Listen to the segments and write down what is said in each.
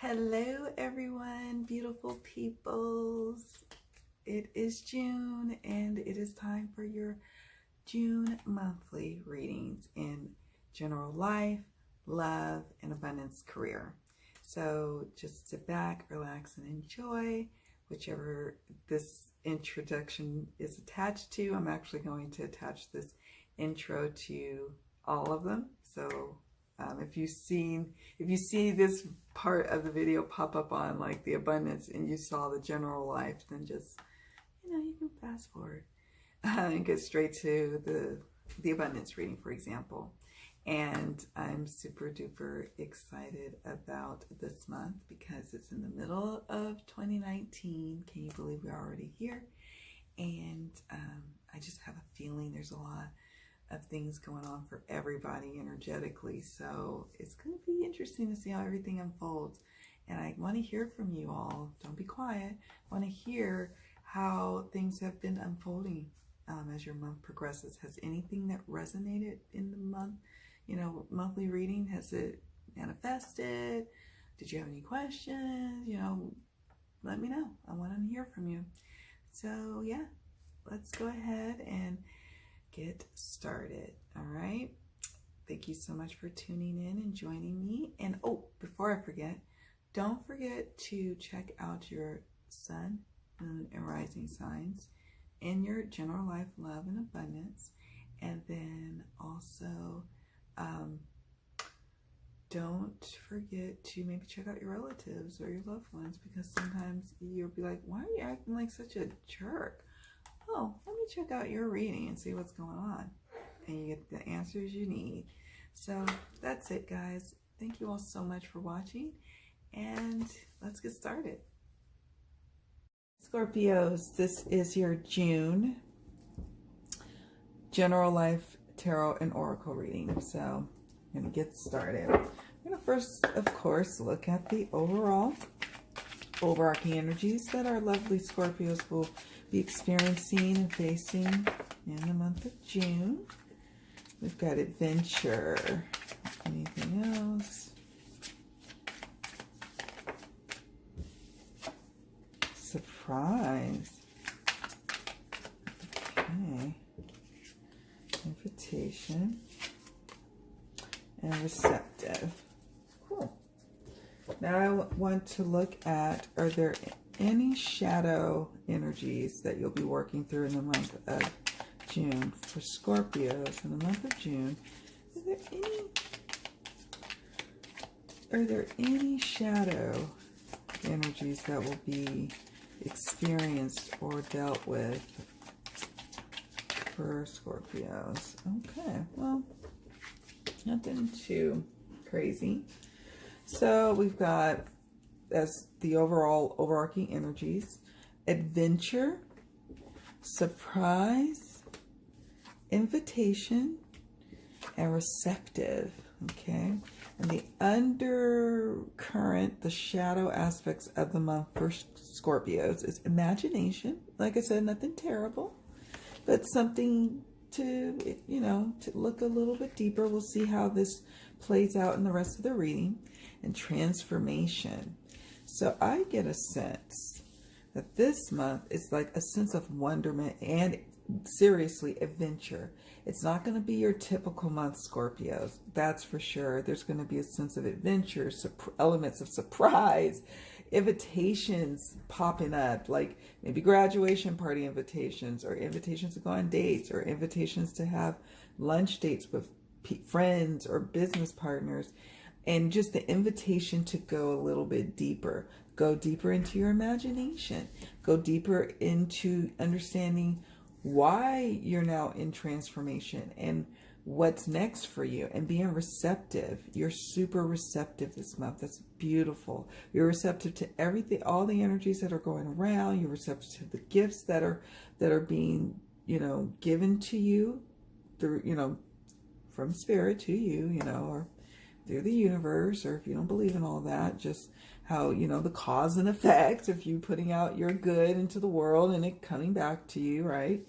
Hello everyone, beautiful peoples. It is June and it is time for your June monthly readings in general life, love, and abundance career. So just sit back, relax, and enjoy whichever this introduction is attached to. I'm actually going to attach this intro to all of them. So if you see this part of the video pop up on like the abundance and you saw the general life, then just, you can fast forward and get straight to the abundance reading, for example. And I'm super duper excited about this month because it's in the middle of 2019. Can you believe we're already here? And I just have a feeling there's a lot of things going on for everybody energetically. So it's going to be interesting to see how everything unfolds. And I want to hear from you all. Don't be quiet. I want to hear how things have been unfolding as your month progresses. Has anything that resonated in the month, monthly reading, has it manifested? Did you have any questions? Let me know. I want to hear from you. So yeah, let's go ahead and get started. All right. Thank you so much for tuning in and joining me. And before I forget, don't forget to check out your sun, moon, and rising signs in your general life, love, and abundance. And then also, don't forget to maybe check out your relatives or your loved ones, because sometimes you'll be like, why are you acting like such a jerk? Oh, let me check out your reading and see what's going on. And you get the answers you need. So that's it, guys. Thank you all so much for watching. And let's get started. Scorpios, this is your June general life tarot and oracle reading. So I'm going to get started. I'm going to first, of course, look at the overarching energies that our lovely Scorpios will be experiencing and facing in the month of June. We've got adventure. Anything else? Surprise. Okay. Invitation. And receptive. Cool. Now I want to look at, are there any shadow energies that you'll be working through in the month of June for Scorpios in the month of June? Are there any shadow energies that will be experienced or dealt with for Scorpios? Okay, well, nothing too crazy. So we've got, as the overall overarching energies, adventure, surprise, invitation, and receptive. Okay, and the undercurrent, the shadow aspects of the month for Scorpios is imagination. Like I said, nothing terrible, but something to, to look a little bit deeper. We'll see how this plays out in the rest of the reading. And transformation. So I get a sense that this month is like a sense of wonderment and seriously adventure. It's not going to be your typical month, Scorpios. That's for sure. There's going to be a sense of adventure, elements of surprise, invitations popping up, like maybe graduation party invitations, or invitations to go on dates, or invitations to have lunch dates with friends or business partners. And just the invitation to go a little bit deeper. Go deeper into your imagination. Go deeper into understanding why you're now in transformation and what's next for you, and being receptive. You're super receptive this month. That's beautiful. You're receptive to everything, all the energies that are going around. You're receptive to the gifts that are being, given to you through, from spirit to you, or through the universe, or if you don't believe in all that, just how, the cause and effect of you putting out your good into the world and it coming back to you, right?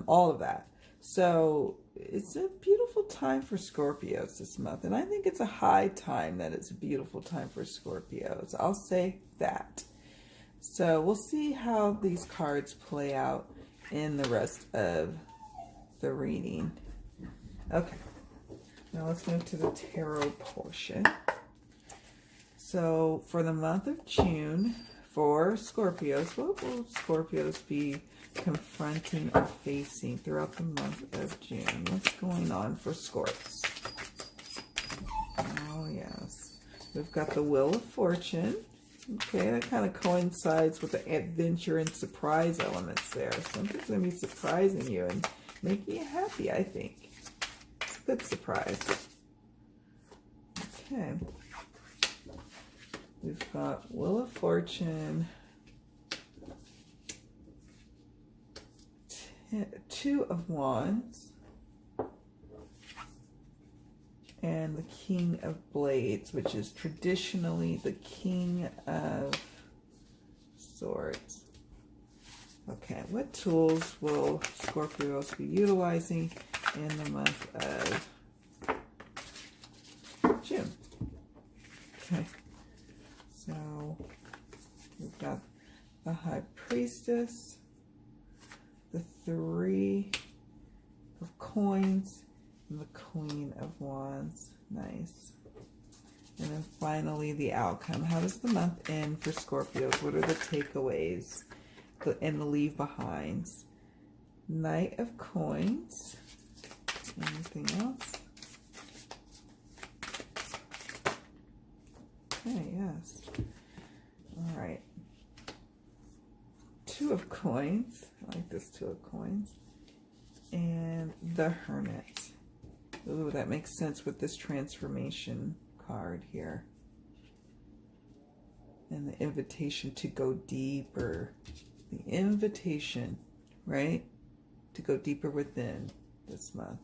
All of that. So it's a beautiful time for Scorpios this month. And I think it's a high time that it's a beautiful time for Scorpios. I'll say that. So we'll see how these cards play out in the rest of the reading. Okay. Now let's move to the tarot portion. So for the month of June, for Scorpios, what will Scorpios be confronting or facing throughout the month of June? What's going on for Scorps? Oh, yes. We've got the Wheel of Fortune. Okay, that kind of coincides with the adventure and surprise elements there. Something's going to be surprising you and making you happy, I think. It's a good surprise. Okay. We've got Wheel of Fortune, Two of Wands, and the King of Blades, which is traditionally the King of Swords. Okay, what tools will Scorpios be utilizing in the month of June? Okay, so we've got the High Priestess, the Three of Coins, and the Queen of Wands. Nice. And then finally, the outcome. How does the month end for Scorpios? What are the takeaways and the leave behinds? Knight of Coins. Anything else? Okay, yes. All right. Two of Coins. I like this Two of Coins. And the Hermit. Ooh, that makes sense with this transformation card here. And the invitation to go deeper. The invitation, right? To go deeper within this month.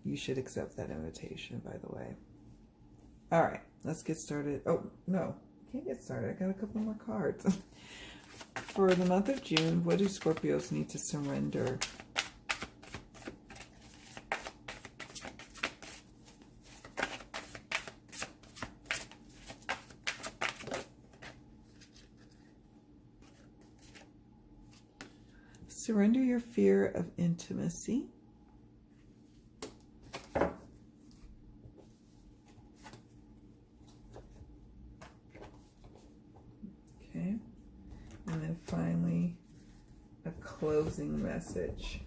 You should accept that invitation, by the way. All right, let's get started. Oh, no, can't get started. I got a couple more cards. For the month of June, what do Scorpios need to surrender? Surrender your fear of intimacy. Okay. And then finally, a closing message.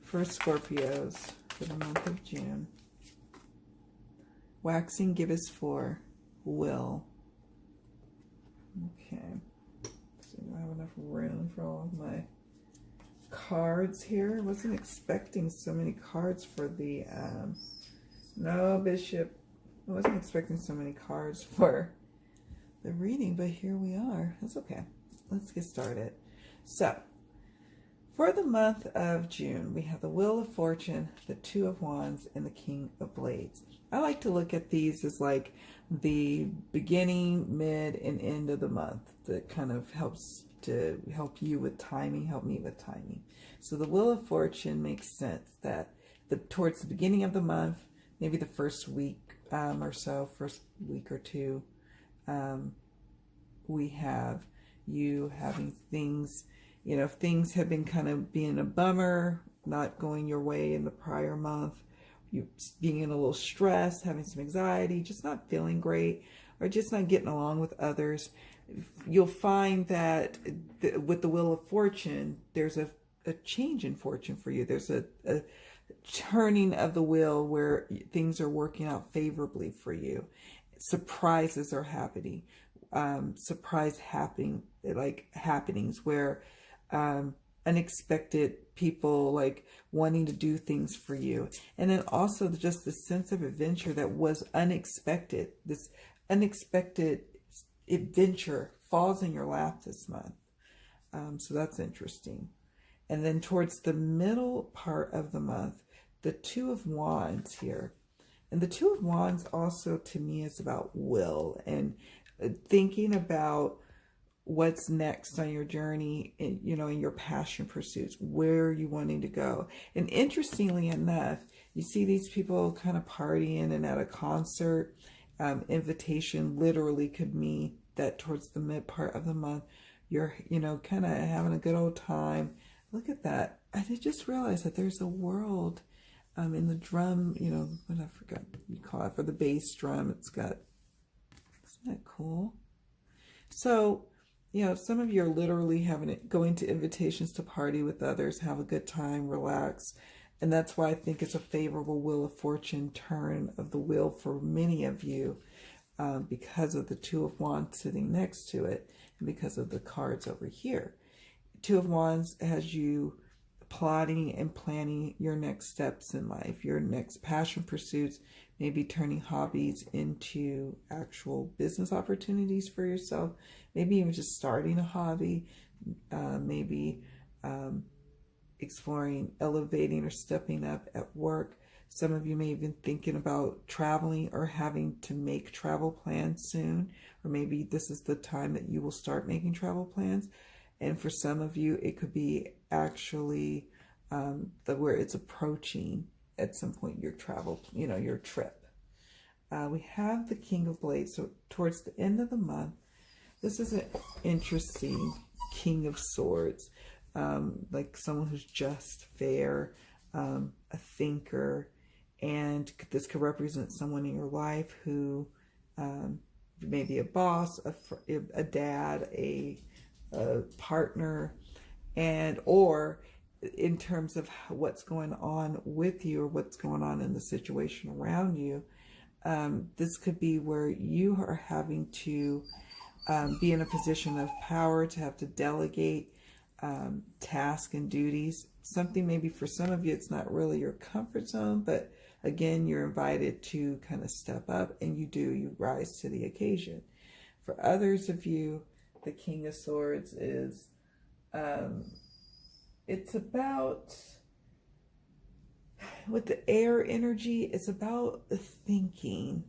For Scorpios, for the month of June. Waxing gibbous for will. Okay, so do I have enough room for all of my cards here? I wasn't expecting so many cards for the, no, Bishop. I wasn't expecting so many cards for the reading, but here we are. That's okay. Let's get started. So, for the month of June, we have the Wheel of Fortune, the Two of Wands, and the King of Blades. I like to look at these as like the beginning, mid, and end of the month. That kind of helps to help you with timing, help me with timing. So the Wheel of Fortune makes sense that towards the beginning of the month, maybe the first week or so, first week or two, we have you having things, you know, if things have been kind of being a bummer, not going your way in the prior month, you being in a little stress, having some anxiety, just not feeling great, or just not getting along with others, you'll find that with the Wheel of Fortune, there's a change in fortune for you. There's a turning of the wheel where things are working out favorably for you. Surprises are happening. Happenings where unexpected people like wanting to do things for you, and then also just the sense of adventure that was unexpected. This unexpected adventure falls in your lap this month, so that's interesting. And then towards the middle part of the month, the Two of Wands here, and the Two of Wands also to me is about will and thinking about what's next on your journey, in, you know, in your passion pursuits. Where are you wanting to go? And interestingly enough, you see these people kind of partying and at a concert. Invitation literally could mean that towards the mid part of the month, you're, you know, kind of having a good old time. Look at that. I just realized that there's a world in the drum, you know, what I forgot you call it, for the bass drum. It's got, isn't that cool? So, you know, some of you are literally going to invitations to party with others, have a good time, relax. And that's why I think it's a favorable Wheel of Fortune turn of the wheel for many of you, because of the Two of Wands sitting next to it and because of the cards over here. Two of Wands has you plotting and planning your next steps in life, your next passion pursuits, maybe turning hobbies into actual business opportunities for yourself, maybe even just starting a hobby, maybe exploring, elevating, or stepping up at work. Some of you may even thinking about traveling or having to make travel plans soon, or maybe this is the time that you will start making travel plans. And for some of you, it could be actually where it's approaching at some point your travel, you know, your trip. We have the King of Blades. So towards the end of the month, this is an interesting King of Swords, like someone who's just, fair, a thinker. And this could represent someone in your life who may be a boss, a dad, a partner, and or in terms of what's going on with you or what's going on in the situation around you. This could be where you are having to be in a position of power, to have to delegate tasks and duties. Something maybe for some of you, it's not really your comfort zone, but again, you're invited to kind of step up, and you rise to the occasion. For others of you, the King of Swords is, it's about, with the air energy, it's about thinking,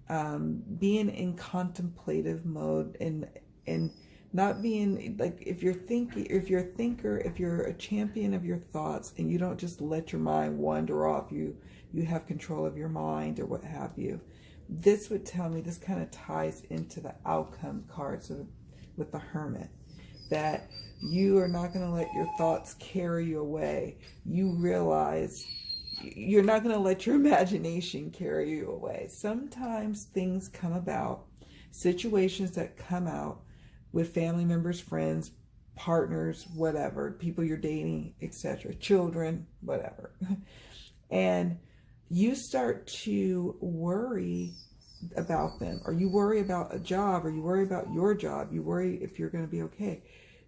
being in contemplative mode, and not being like, if you're a thinker, if you're a champion of your thoughts, and you don't just let your mind wander off, you have control of your mind or what have you. This would tell me, this kind of ties into the outcome cards with the Hermit, that you are not going to let your thoughts carry you away. You realize you're not going to let your imagination carry you away. Sometimes things come about, situations that come out with family members, friends, partners, whatever, people you're dating, etc., children, whatever. And you start to worry about them, or you worry about a job, or you worry about your job, you worry if you're going to be okay.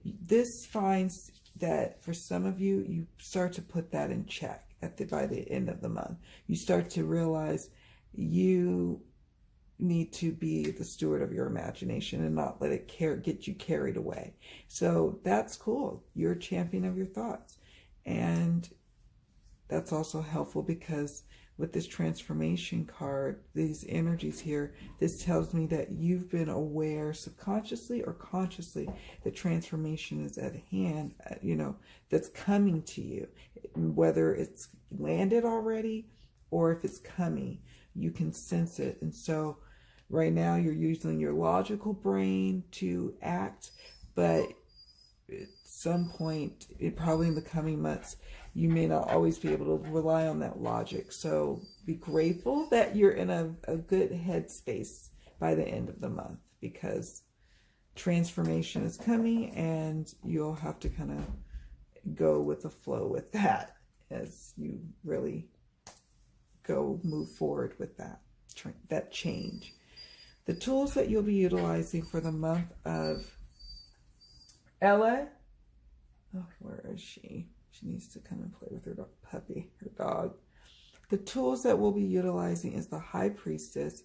This finds that for some of you, you start to put that in check by the end of the month. You start to realize you need to be the steward of your imagination and not let it get you carried away. So that's cool. You're a champion of your thoughts. And that's also helpful because with this transformation card, these energies here, this tells me that you've been aware subconsciously or consciously that transformation is at hand, you know, that's coming to you. Whether it's landed already or if it's coming, you can sense it. And so right now you're using your logical brain to act, but at some point, probably in the coming months, you may not always be able to rely on that logic. So be grateful that you're in a good headspace by the end of the month, because transformation is coming and you'll have to kind of go with the flow with that as you really move forward with that change. The tools that you'll be utilizing for the month of Ella, oh, where is she? She needs to come and play with her puppy, her dog. The tools that we'll be utilizing is the High Priestess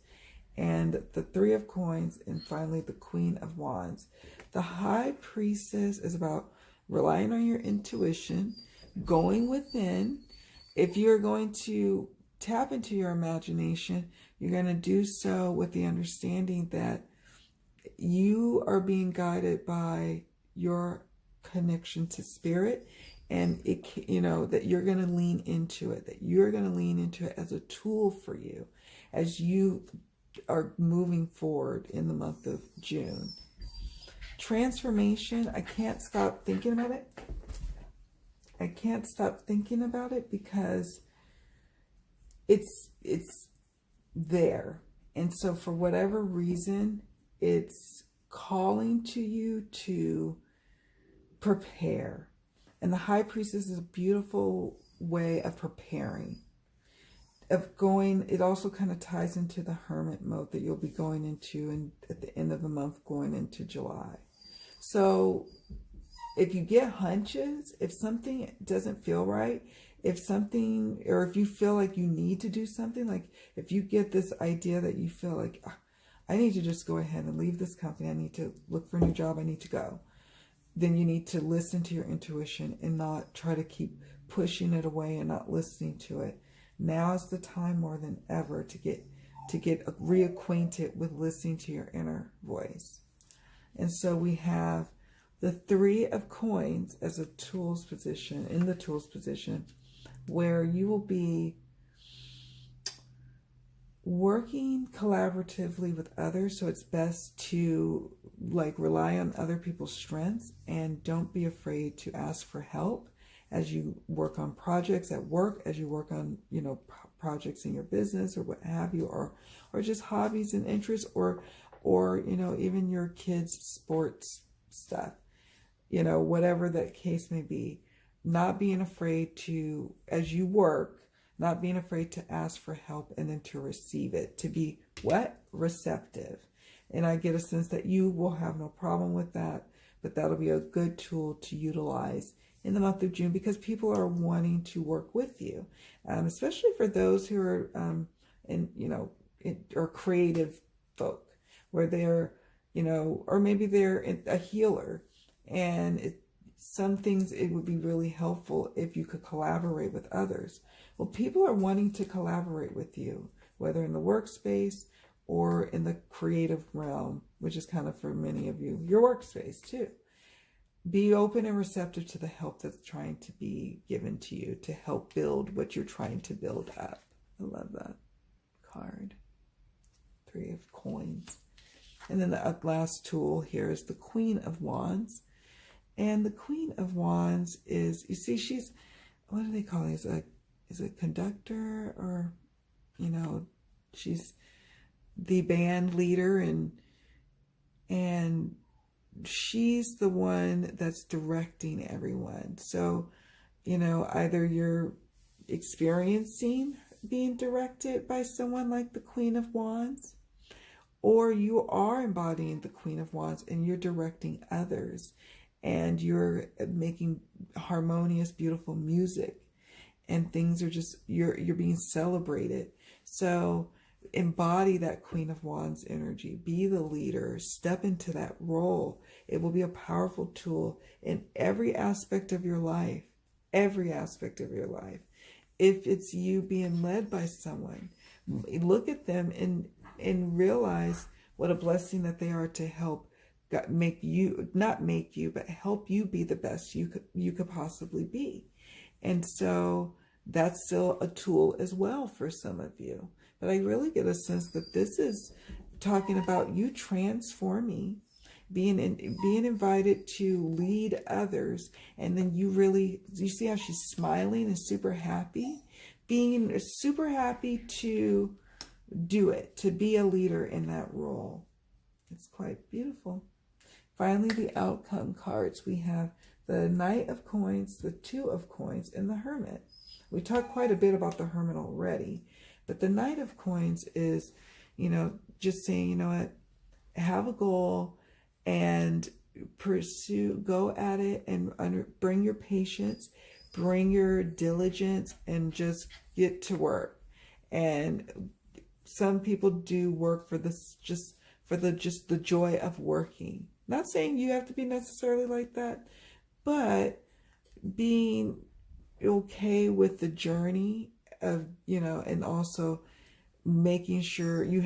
and the Three of Coins, and finally the Queen of Wands. The High Priestess is about relying on your intuition, going within. If you're going to tap into your imagination, you're going to do so with the understanding that you are being guided by your connection to spirit, and it, you know, that you're going to lean into it, that you're going to lean into it as a tool for you as you are moving forward in the month of June. Transformation, I can't stop thinking about it. I can't stop thinking about it because it's there. And so for whatever reason, it's calling to you to prepare. And the High Priestess is a beautiful way of preparing, of going. It also kind of ties into the Hermit mode that you'll be going into and at the end of the month going into July. So if you get hunches, if something doesn't feel right, if something, or if you feel like you need to do something, like if you get this idea that you feel like, I need to just go ahead and leave this company, I need to look for a new job, I need to go, then you need to listen to your intuition and not try to keep pushing it away and not listening to it. Now is the time more than ever to get reacquainted with listening to your inner voice. And so we have the Three of Coins as a tools position, in the tools position, where you will be working collaboratively with others. So it's best to like rely on other people's strengths, and don't be afraid to ask for help as you work on projects at work, as you work on, you know, projects in your business or what have you, or just hobbies and interests, or you know, even your kids' sports stuff, you know, whatever that case may be. Not being afraid to, as you work, not being afraid to ask for help and then to receive it, to be what? Receptive. And I get a sense that you will have no problem with that, but that'll be a good tool to utilize in the month of June, because people are wanting to work with you, especially for those who are, or creative folk, where they're, you know, or maybe they're a healer, and some things it would be really helpful if you could collaborate with others. Well, people are wanting to collaborate with you, whether in the workspace or in the creative realm, which is kind of for many of you, your workspace too. Be open and receptive to the help that's trying to be given to you to help build what you're trying to build up. I love that card. Three of Coins. And then the last tool here is the Queen of Wands. And the Queen of Wands is, you see, she's, what do they call it? Is a conductor, or, you know, she's the band leader, and she's the one that's directing everyone. So, you know, either you're experiencing being directed by someone like the Queen of Wands, or you are embodying the Queen of Wands and you're directing others, and you're making harmonious, beautiful music, and things are just, you're being celebrated. So embody that Queen of Wands energy, be the leader, step into that role. It will be a powerful tool in every aspect of your life, every aspect of your life. If it's you being led by someone, look at them and realize what a blessing that they are to help make you, not make you, but help you be the best you could possibly be. And so that's still a tool as well for some of you. But I really get a sense that this is talking about you transforming, being invited to lead others. And then you see how she's smiling and super happy, being super happy to do it, to be a leader in that role. It's quite beautiful. Finally, the outcome cards. We have the Knight of Coins, the Two of Coins, and the Hermit. We talked quite a bit about the Hermit already, but the Knight of Coins is, you know, just saying, you know what, have a goal and pursue, go at it, and bring your patience, bring your diligence, and just get to work. And some people do work for this, just the joy of working. Not saying you have to be necessarily like that, but being okay with the journey of, you know, and also making sure you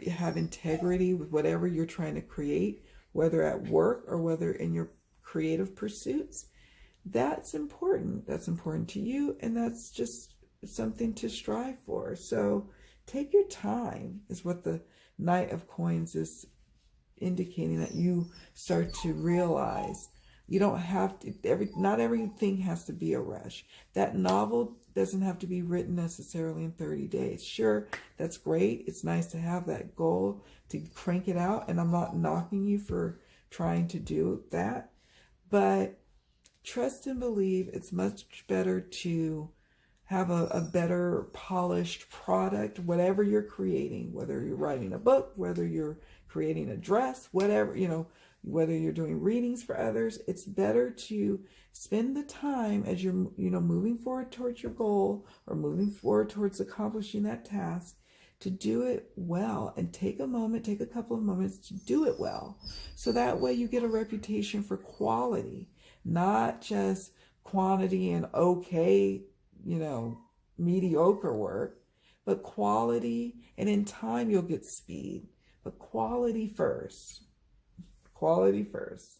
have integrity with whatever you're trying to create, whether at work or whether in your creative pursuits. That's important. That's important to you, and that's just something to strive for. So take your time is what the Knight of Coins is indicating, that you start to realize you don't have to, not everything has to be a rush. That novel doesn't have to be written necessarily in 30 days. Sure, that's great. It's nice to have that goal to crank it out, and I'm not knocking you for trying to do that, but trust and believe it's much better to have a better polished product, whatever you're creating, whether you're writing a book, whether you're creating a dress, whatever, whether you're doing readings for others. It's better to spend the time as you're, moving forward towards your goal or moving forward towards accomplishing that task, to do it well, and take a couple of moments to do it well. So that way you get a reputation for quality, not just quantity and okay, mediocre work, but quality, and in time you'll get speed, but quality first. Quality first.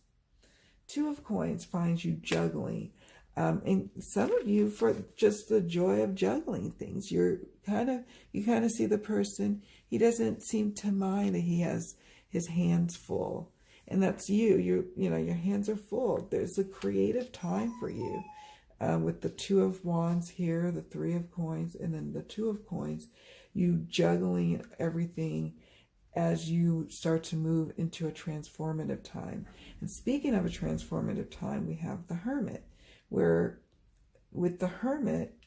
Two of Coins finds you juggling. And some of you, for just the joy of juggling things, you kind of see the person, he doesn't seem to mind that he has his hands full. And that's you. Your hands are full. There's a creative time for you. With the Two of Wands here, the Three of Coins, and then the Two of Coins, you juggling everything as you start to move into a transformative time. And speaking of a transformative time, we have the Hermit, where with the Hermit,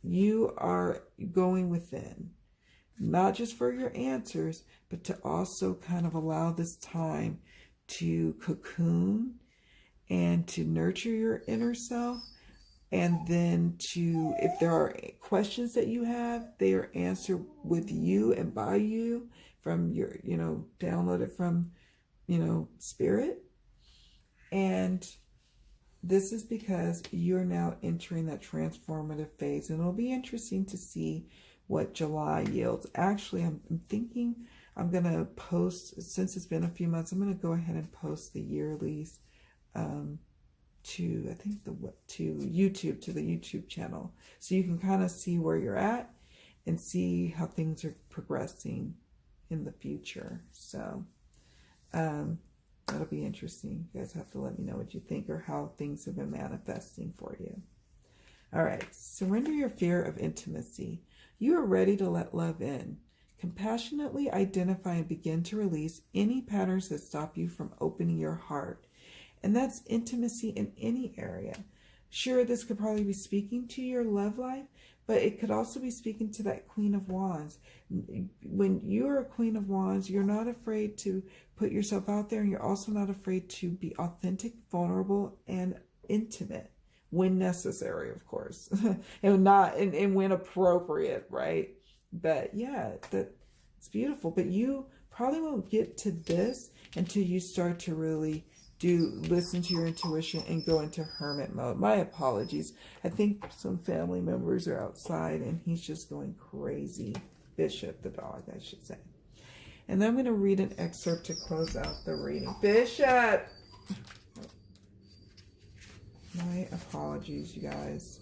you are going within, not just for your answers, but to also kind of allow this time to cocoon and to nurture your inner self. And then if there are questions that you have, they are answered with you and by you from your, downloaded from, spirit. And this is because you're now entering that transformative phase. And it'll be interesting to see what July yields. Actually, I'm thinking I'm going to post, since it's been a few months, I'm going to go ahead and post the yearlies to the YouTube channel, so you can kind of see where you're at and see how things are progressing in the future. So that'll be interesting. You guys have to let me know what you think or how things have been manifesting for you. All right, surrender your fear of intimacy. You are ready to let love in. Compassionately identify and begin to release any patterns that stop you from opening your heart. And that's intimacy in any area. Sure, this could probably be speaking to your love life, but it could also be speaking to that Queen of Wands. When you're a Queen of Wands, you're not afraid to put yourself out there, and you're also not afraid to be authentic, vulnerable, and intimate when necessary, of course, and when appropriate, right? But yeah, it's beautiful. But you probably won't get to this until you start to really listen to your intuition and go into hermit mode. My apologies. I think some family members are outside and he's just going crazy. Bishop, the dog, I should say. And then I'm going to read an excerpt to close out the reading. Bishop! My apologies, you guys.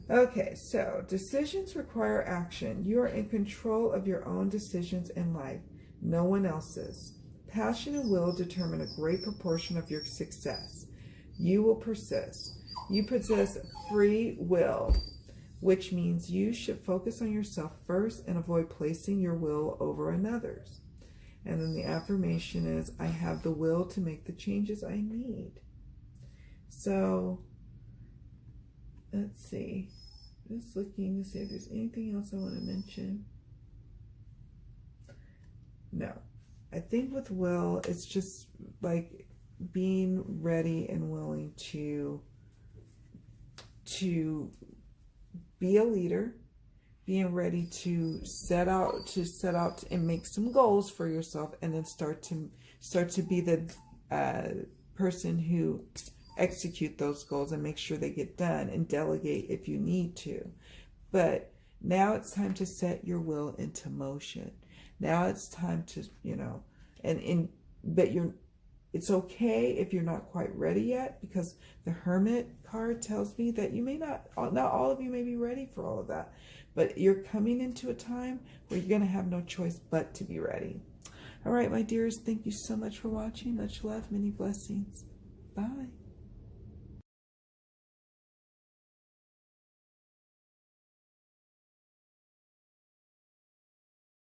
Okay, so decisions require action. You are in control of your own decisions in life, no one else's. Passion and will determine a great proportion of your success. You will persist. You possess free will, which means you should focus on yourself first and avoid placing your will over another's. And then the affirmation is, I have the will to make the changes I need. So, let's see. Just looking to see if there's anything else I want to mention. No. I think with will, it's just like being ready and willing to be a leader, being ready to set out and make some goals for yourself, and then start to be the person who execute those goals and make sure they get done, and delegate if you need to. But Now it's time to set your will into motion. Now it's time to, it's okay if you're not quite ready yet, because the Hermit card tells me that you may not all of you may be ready for all of that, but you're coming into a time where you're going to have no choice but to be ready. All right, my dears, thank you so much for watching. Much love, many blessings. Bye.